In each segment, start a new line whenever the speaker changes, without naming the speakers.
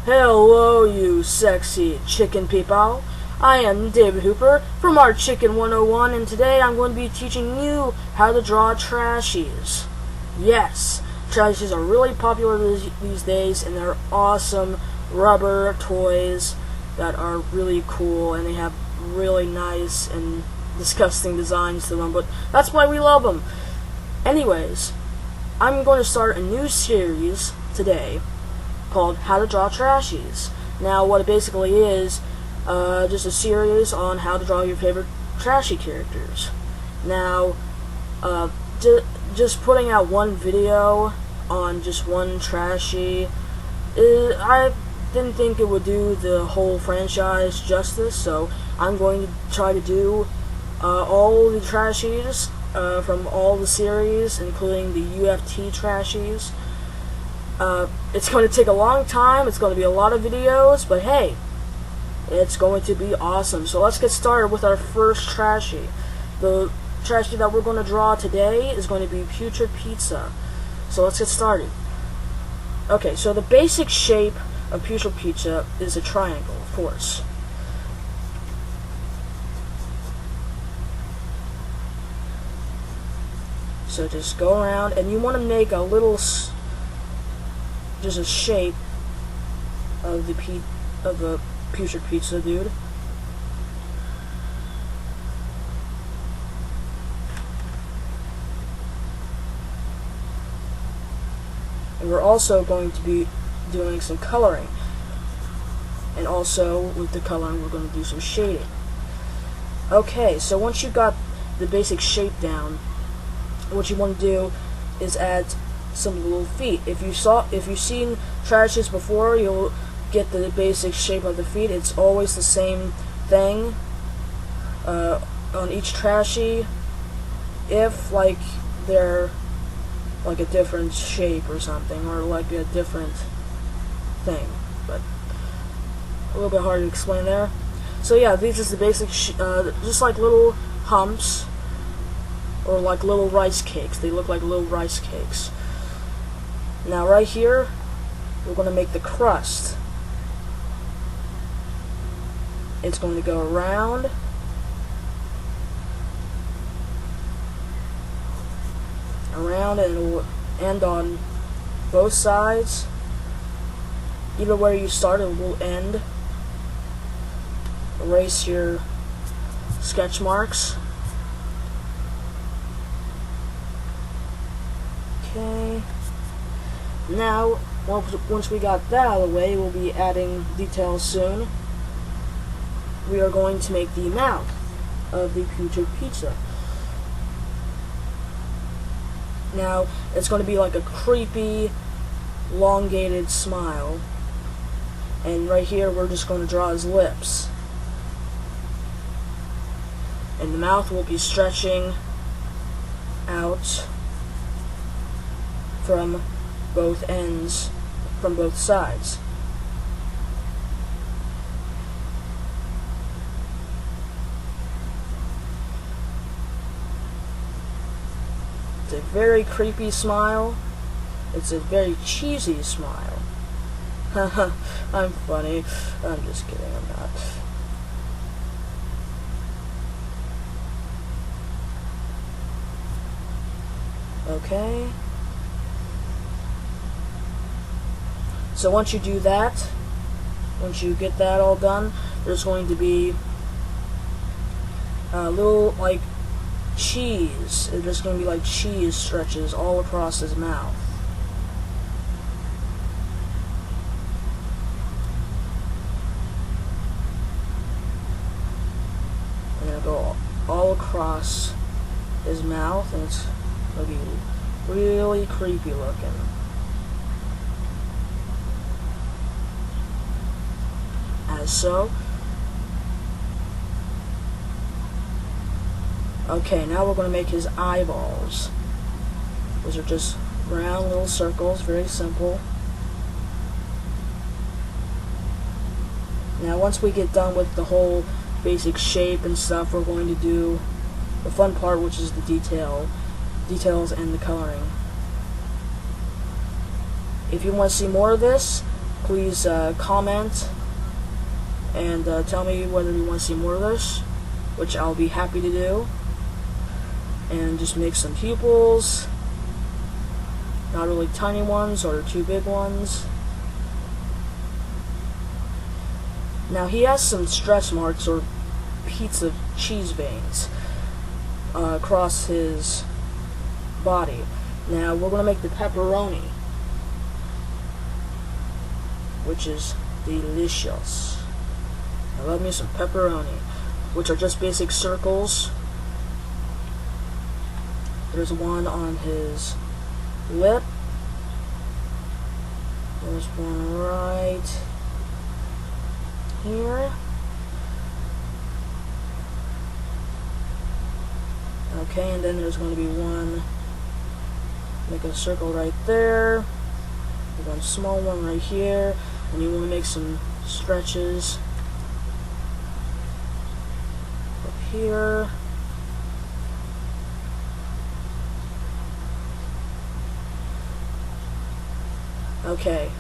Hello, you sexy chicken people. I am David Hooper from Art Chicken 101, and today I'm going to be teaching you how to draw Trashies. Yes, Trashies are really popular these days, and they're awesome rubber toys that are really cool, and they have really nice and disgusting designs to them, but that's why we love them. Anyways, I'm going to start a new series today called How to Draw Trashies. Now, what it basically is, just a series on how to draw your favorite Trashy characters. Now, just putting out one video on just one Trashy, I didn't think it would do the whole franchise justice, so I'm going to try to do all the Trashies from all the series, including the UFT Trashies. It's going to take a long time, it's going to be a lot of videos, but hey, it's going to be awesome. So let's get started with our first Trashy. The Trashy that we're going to draw today is going to be Putrid Pizza. So let's get started. Okay, so the basic shape of Putrid Pizza is a triangle, of course. So just go around, and you want to make a little, just a shape of the Putrid Pizza dude. And we're also going to be doing some coloring. And also, with the coloring, we're going to do some shading. Okay, so once you got the basic shape down, what you want to do is add some little feet. If you've seen Trashies before, you'll get the basic shape of the feet. It's always the same thing on each Trashy, if like they're like a different shape or something, or like a different thing, but a little bit hard to explain there. So yeah, these is the basic just like little humps, or like little rice cakes. They look like little rice cakes. Now right here, we're going to make the crust. It's going to go around, and it will end on both sides. Either where you start, it will end. Erase your sketch marks. Okay. Now, once we got that out of the way, we'll be adding details soon. We are going to make the mouth of the Putrid Pizza. Now, it's going to be like a creepy, elongated smile. And right here, we're just going to draw his lips. And the mouth will be stretching out from both ends, from both sides. It's a very creepy smile. It's a very cheesy smile. Haha, I'm funny. I'm just kidding, I'm not. Okay. So once you do that, once you get that all done, there's going to be a little, like, cheese. There's going to be like cheese stretches all across his mouth. I'm going to go all across his mouth, and it's going to be really creepy looking. As so. Okay, now we're going to make his eyeballs. Those are just round little circles, very simple. Now once we get done with the whole basic shape and stuff, we're going to do the fun part, which is the details and the coloring. If you want to see more of this, please comment and tell me whether you want to see more of this, which I'll be happy to do. And just make some pupils, not really tiny ones or too big ones. Now he has some stretch marks or pizza cheese veins across his body. Now we're going to make the pepperoni, which is delicious. I love me some pepperoni, which are just basic circles. There's one on his lip. There's one right here. Okay, and then there's going to be one, make a circle right there, one small one right here, and you want to make some stretches up here. Okay.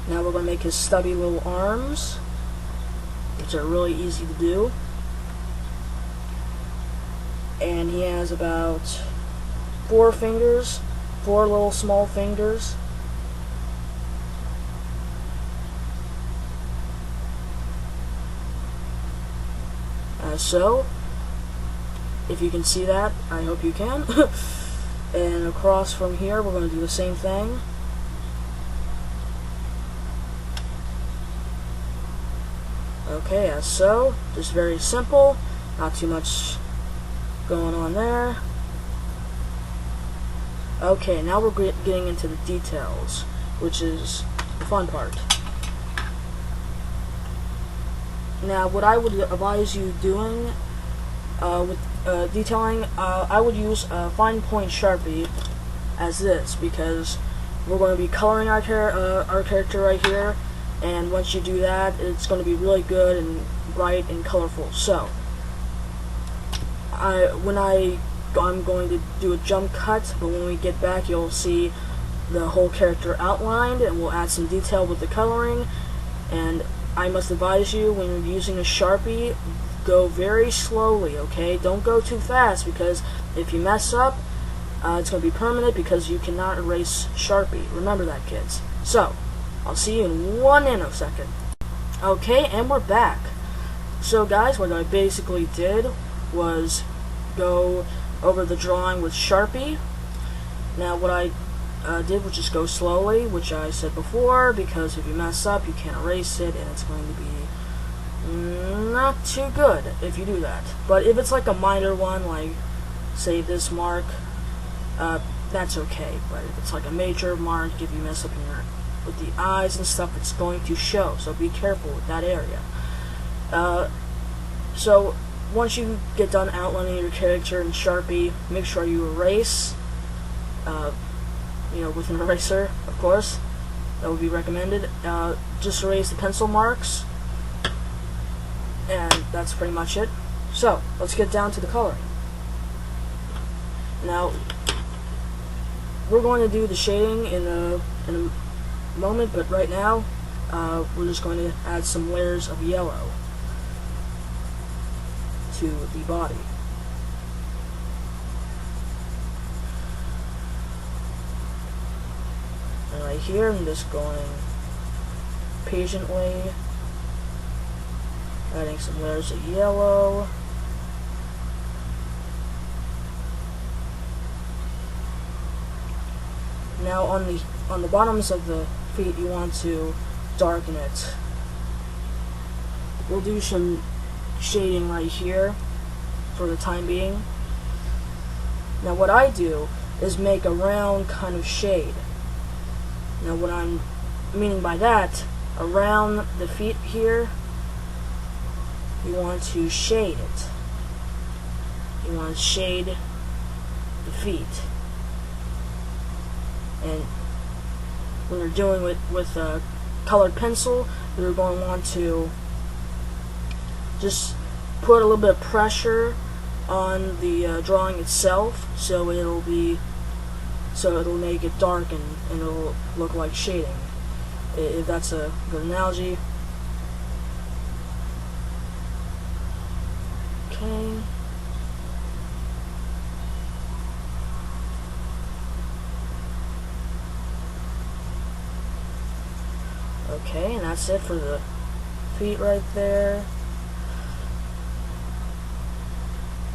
Now we're going to make his stubby little arms, which are really easy to do. And he has about 4 fingers, 4 little small fingers. So, if you can see that, I hope you can. And across from here, we're going to do the same thing. Okay, as so. Just very simple. Not too much going on there. Okay, now we're getting into the details, which is the fun part. Now, what I would advise you doing with detailing, I would use a fine point Sharpie as this, because we're going to be coloring our character right here, and once you do that, it's going to be really good and bright and colorful. So, I'm going to do a jump cut, but when we get back, you'll see the whole character outlined, and we'll add some detail with the coloring. And I must advise you, when you're using a Sharpie, go very slowly, okay? Don't go too fast, because if you mess up, it's going to be permanent, because you cannot erase Sharpie. Remember that, kids. So, I'll see you in 1 nanosecond. Okay, and we're back. So guys, what I basically did was go over the drawing with Sharpie. Now what I did was just go slowly, which I said before, because if you mess up, you can't erase it, and it's going to be not too good if you do that. But if it's like a minor one, like say this mark, that's okay. But if it's like a major mark, if you mess up with the eyes and stuff, it's going to show. So be careful with that area. So once you get done outlining your character in Sharpie, make sure you erase. With an eraser, of course. That would be recommended. Just erase the pencil marks. And that's pretty much it. So, let's get down to the coloring. Now, we're going to do the shading in a moment, but right now, we're just going to add some layers of yellow to the body. And right here, I'm just going patiently adding some layers of yellow. Now on the bottoms of the feet, you want to darken it. We'll do some shading right here for the time being. Now what I do is make a round kind of shade. Now what I'm meaning by that, around the feet here, you want to shade it. You want to shade the feet. And when you're doing it with a colored pencil, you're going to want to just put a little bit of pressure on the drawing itself, so it'll be so it'll make it dark and it'll look like shading, if that's a good analogy. Okay. Okay, and that's it for the feet right there.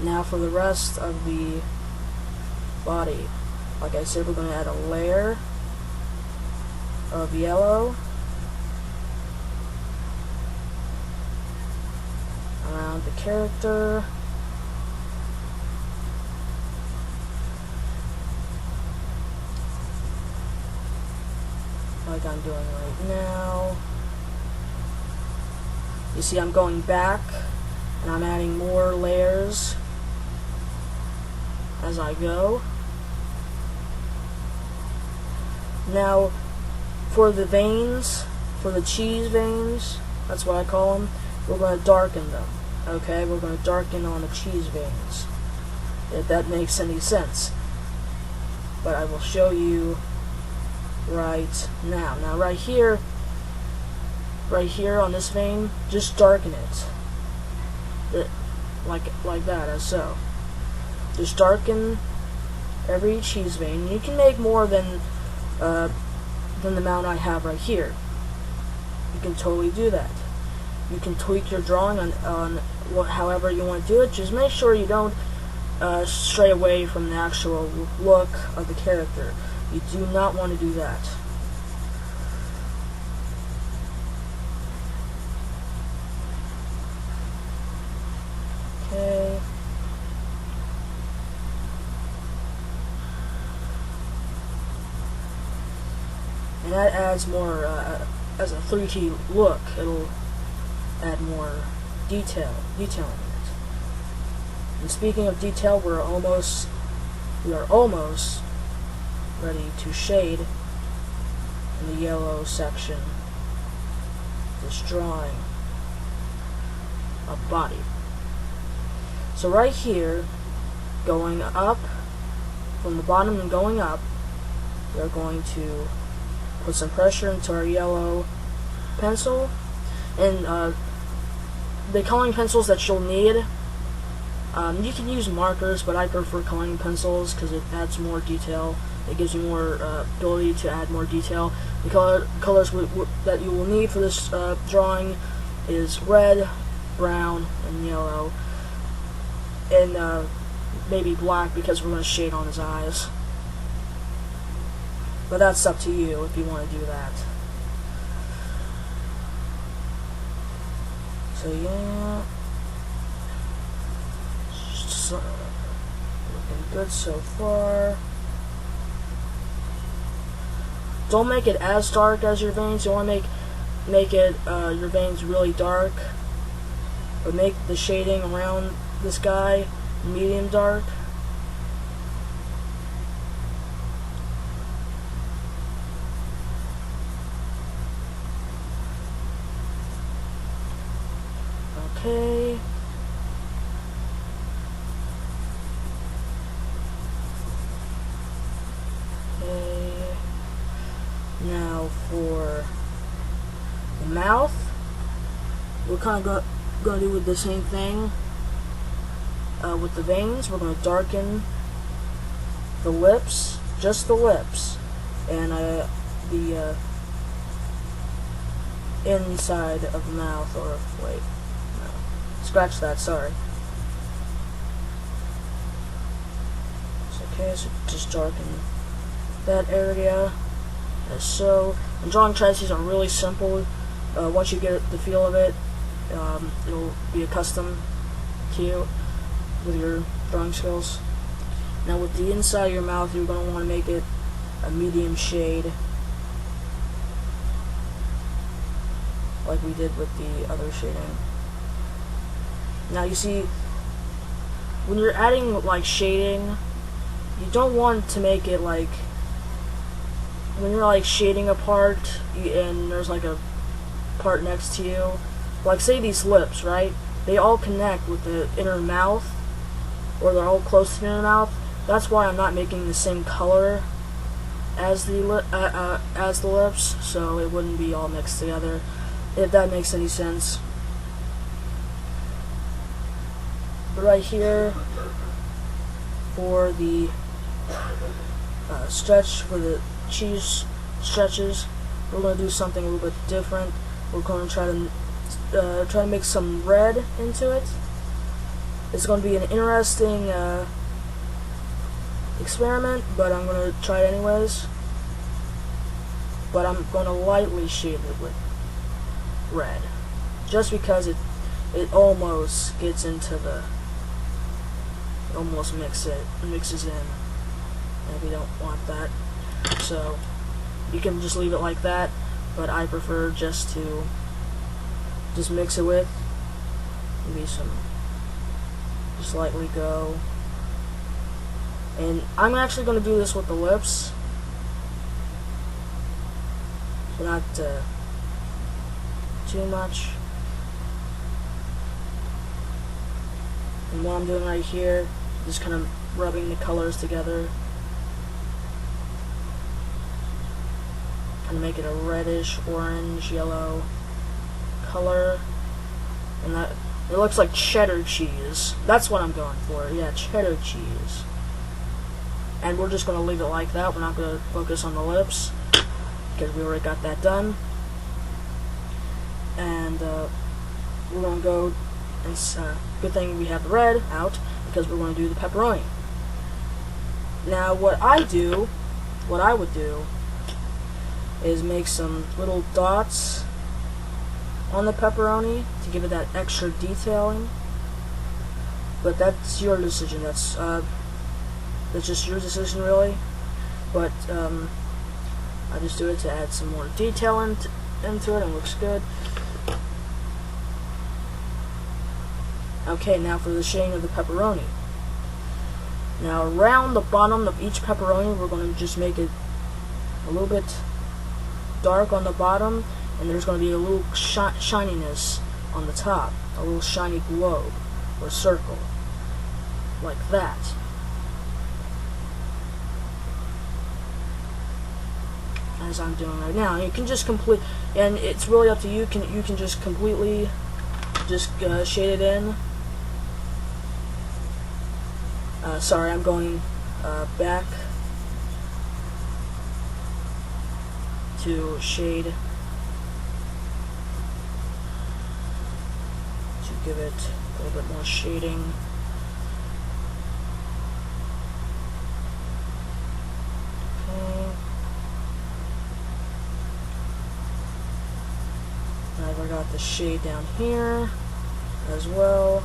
Now for the rest of the body. Like I said, we're going to add a layer of yellow around the character. Like I'm doing right now. You see, I'm going back and I'm adding more layers as I go. Now, for the veins, for the cheese veins, that's what I call them, we're going to darken them. Okay, we're going to darken on the cheese veins, if that makes any sense. But I will show you right now. Now, right here on this vein, just darken it, like that, as so. Just darken every cheese vein. You can make more than the amount I have right here. You can totally do that. You can tweak your drawing on however you want to do it. Just make sure you don't stray away from the actual look of the character. You do not want to do that. Okay. And that adds more, as a 3D look, it'll add more detailing in it. And speaking of detail, we are almost ready to shade in the yellow section this drawing of body. So right here, going up, from the bottom and going up, we're going to put some pressure into our yellow pencil, and the coloring pencils that you'll need, you can use markers, but I prefer coloring pencils because it adds more detail. It gives you more ability to add more detail. The colors that you will need for this drawing is red, brown, and yellow, and maybe black because we're going to shade on his eyes. But that's up to you if you want to do that. So yeah, looking good so far. Don't make it as dark as your veins. You want to make it your veins really dark, but make the shading around this guy medium dark. Okay. Now for the mouth, we're kind of going to do the same thing with the veins. We're going to darken the lips, just the lips, and the inside of the mouth, or wait, no, scratch that, sorry. It's okay, so just darken that area. So, and drawing Trashies are really simple. Once you get the feel of it, it'll be accustomed to you with your drawing skills. Now with the inside of your mouth, you're going to want to make it a medium shade, like we did with the other shading. Now you see, when you're adding like shading, you don't want to make it like, when you're like shading a part and there's like a part next to you, like say these lips, right? They all connect with the inner mouth, or they're all close to the inner mouth. That's why I'm not making the same color as the lips, so it wouldn't be all mixed together, if that makes any sense. But right here, for the stretch, for the cheese stretches, we're going to do something a little bit different. We're going to try to mix some red into it. It's going to be an interesting experiment, but I'm going to try it anyways. But I'm going to lightly shade it with red, just because it almost gets into the, almost mixes in, and we don't want that. So you can just leave it like that, but I prefer just to mix it with maybe some, just lightly go. And I'm actually going to do this with the lips, so not too much. And what I'm doing right here, just kind of rubbing the colors together, and make it a reddish, orange, yellow color. And that, it looks like cheddar cheese. That's what I'm going for. Yeah, cheddar cheese. And we're just going to leave it like that. We're not going to focus on the lips, because we already got that done. And we're going to go, and good thing we have the red out, because we're going to do the pepperoni. Now what I would do is make some little dots on the pepperoni to give it that extra detailing. But that's your decision. That's just your decision, really. But I just do it to add some more detail into it, and it looks good. Okay, now for the shading of the pepperoni. Now around the bottom of each pepperoni, we're going to just make it a little bit dark on the bottom, and there's going to be a little shininess on the top, a little shiny globe or circle, like that. As I'm doing right now. You can just and it's really up to you. You can just completely shade it in. Sorry, I'm going back to shade to give it a little bit more shading. I got the shade down here as well,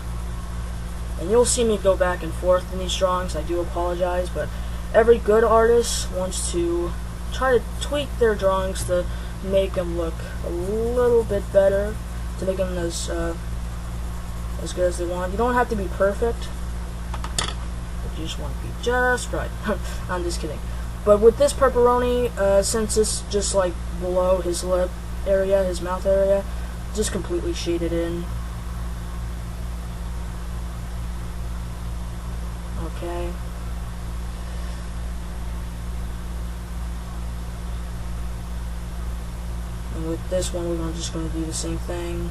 and you'll see me go back and forth in these drawings. I do apologize, but every good artist wants to try to tweak their drawings to make them look a little bit better, to make them as good as they want. You don't have to be perfect, but you just want to be just right. I'm just kidding. But with this pepperoni, since it's just like below his lip area, his mouth area, just completely shade it in. Okay. And with this one, we're just going to do the same thing.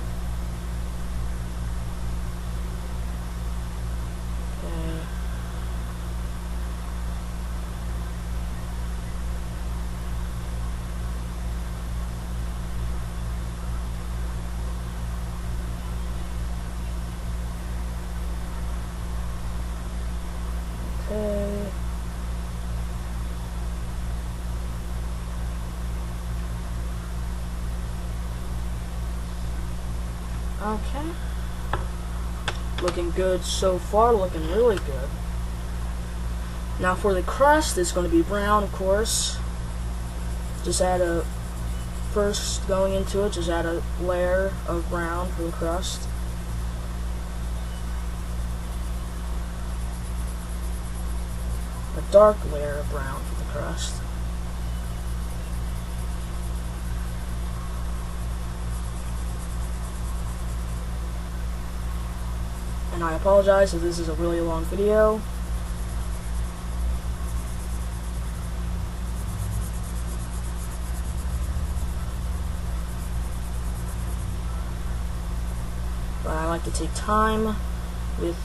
Okay. Looking good so far, looking really good. Now for the crust, it's going to be brown, of course. Just first going into it, just add a layer of brown for the crust. A dark layer of brown for the crust. And I apologize if this is a really long video. like to take time with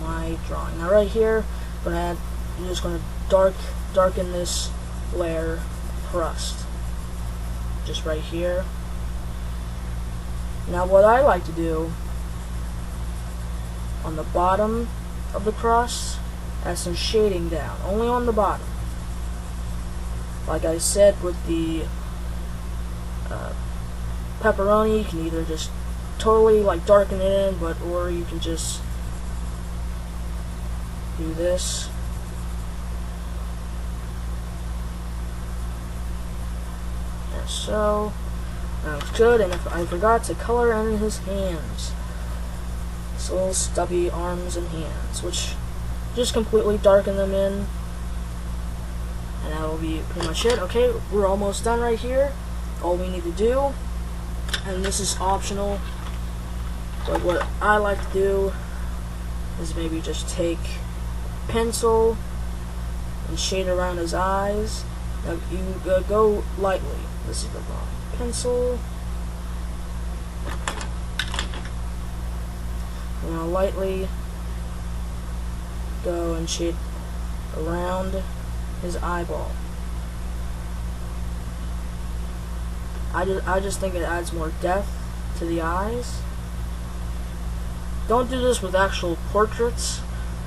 my drawing. Now right here, I'm just going to darken this layer of crust. Just right here. Now what I like to do on the bottom of the crust, add some shading down, only on the bottom. Like I said with the pepperoni, you can either just totally like darken it in, or you can just do this. And so that was good. And if I forgot to color in his hands, his little stubby arms and hands, which just completely darken them in, and that will be pretty much it. Okay, we're almost done right here. All we need to do, and this is optional, but what I like to do is maybe just take a pencil and shade around his eyes. Now you go lightly. This is the wrong pencil. Now lightly go and shade around his eyeball. I just think it adds more depth to the eyes. Don't do this with actual portraits.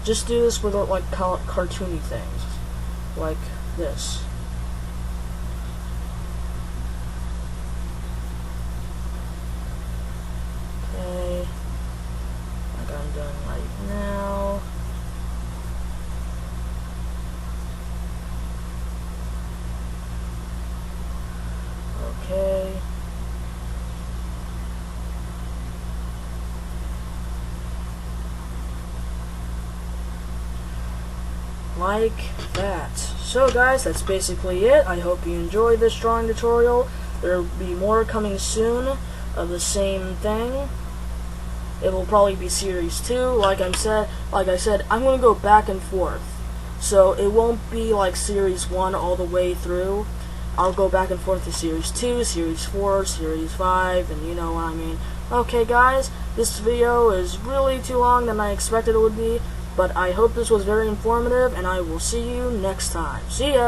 Just do this with like cartoony things, like this. Okay, like I'm doing right now. Okay. Like that. So guys, that's basically it. I hope you enjoyed this drawing tutorial. There will be more coming soon of the same thing. It will probably be series 2. Like I said, I'm going to go back and forth. So it won't be like series 1 all the way through. I'll go back and forth to series 2, series 4, series 5, and you know what I mean. Okay guys, this video is really too long than I expected it would be, but I hope this was very informative, and I will see you next time. See ya!